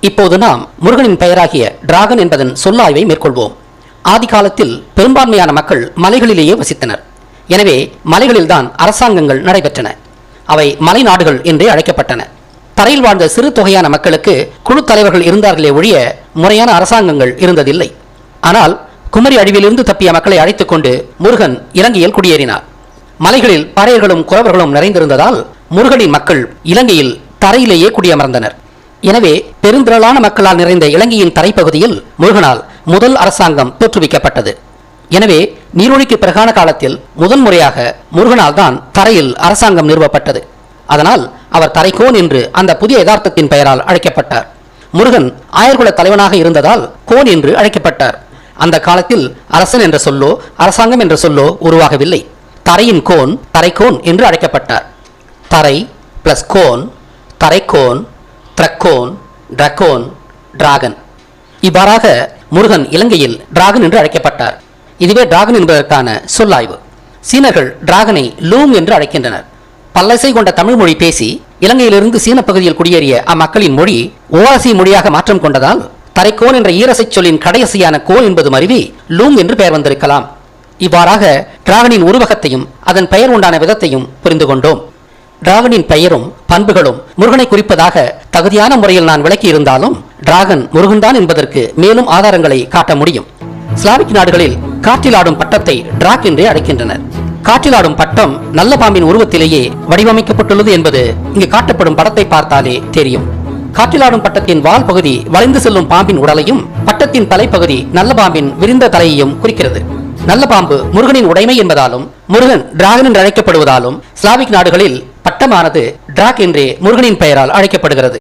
இப்போது நாம் முருகனின் பெயராகிய டிராகன் என்பதன் சொல்லாய்வை மேற்கொள்வோம். ஆதி காலத்தில் பெரும்பான்மையான மக்கள் மலைகளிலேயே வசித்தனர். எனவே மலைகளில்தான் அரசாங்கங்கள் நடைபெற்றன. அவை மலை நாடுகள் என்றே அழைக்கப்பட்டன. தரையில் வாழ்ந்த சிறு தொகையான மக்களுக்கு குழு தலைவர்கள் இருந்தார்களே ஒழிய முறையான அரசாங்கங்கள் இருந்ததில்லை. ஆனால் குமரி அழிவிலிருந்து தப்பிய மக்களை அழைத்துக் கொண்டு முருகன் இலங்கையில் குடியேறினார். மலைகளில் பறையர்களும் குறவர்களும் நிறைந்திருந்ததால் முருகனின் மக்கள் இலங்கையில் தரையிலேயே குடியமர்ந்தனர். எனவே பெருந்திரளான மக்களால் நிறைந்த இலங்கையின் தரைப்பகுதியில் முருகனால் முதல் அரசாங்கம் தோற்றுவிக்கப்பட்டது. எனவே நீரொழிக்கு பிறகான காலத்தில் முதன்முறையாக முருகனால் தான் தரையில் அரசாங்கம் நிறுவப்பட்டது. அதனால் அவர் தரைக்கோன் என்று அந்த புதிய யதார்த்தத்தின் பெயரால் அழைக்கப்பட்டார். முருகன் ஆயர்குல தலைவனாக இருந்ததால் கோன் என்று அழைக்கப்பட்டார். அந்த காலத்தில் அரசன் என்ற சொல்லோ அரசாங்கம் என்ற சொல்லோ உருவாகவில்லை. தரையின் கோன் தரைக்கோன் என்று அழைக்கப்பட்டார். தரை பிளஸ் கோன், தரைக்கோன், த்ரக்கோன், டிரக்கோன், டிராகன். இவ்வாறாக முருகன் இலங்கையில் டிராகன் என்று அழைக்கப்பட்டார். இதுவே டிராகன் என்பதற்கான சொல்லாய்வு. சீனர்கள் டிராகனை லூங் என்று அழைக்கின்றனர். பல்லசை கொண்ட தமிழ் மொழி பேசி இலங்கையிலிருந்து சீன பகுதியில் குடியேறிய அம்மக்களின் மொழி ஓரசி மொழியாக மாற்றம் கொண்டதால் தரைக்கோன் என்ற ஈரசை சொல்லின் கடைசியான கோன் என்பது மருவி லூங் என்று பெயர் வந்திருக்கலாம். இவ்வாறாக டிராகனின் உருவகத்தையும் அதன் பெயர் உண்டான விதத்தையும் புரிந்து கொண்டோம். டிராகனின் பெயரும் பண்புகளும் முருகனை குறிப்பதாக தகுதியான முறையில் நான் விளக்கி இருந்தாலும் டிராகன் முருகன்தான் என்பதற்கு மேலும் ஆதாரங்களை காட்ட முடியும். ஸ்லாவிக் நாடுகளில் காற்றில் ஆடும் பட்டத்தை டிராக் என்றே அழைக்கின்றனர். காற்றில் ஆடும் பட்டம் நல்ல பாம்பின் உருவத்திலேயே வடிவமைக்கப்பட்டுள்ளது என்பது இங்கு காட்டப்படும் படத்தை பார்த்தாலே தெரியும். காற்றில் ஆடும் பட்டத்தின் வால் பகுதி வளைந்து செல்லும் பாம்பின் உடலையும் பட்டத்தின் தலைப்பகுதி நல்ல பாம்பின் விரிந்த தலையையும் குறிக்கிறது. நல்ல பாம்பு முருகனின் உடைமை என்பதாலும் முருகன் டிராகன் என்று அழைக்கப்படுவதாலும் ஸ்லாவிக் நாடுகளில் பட்டமானது டிராக் என்றே முருகனின் பெயரால் அழைக்கப்படுகிறது.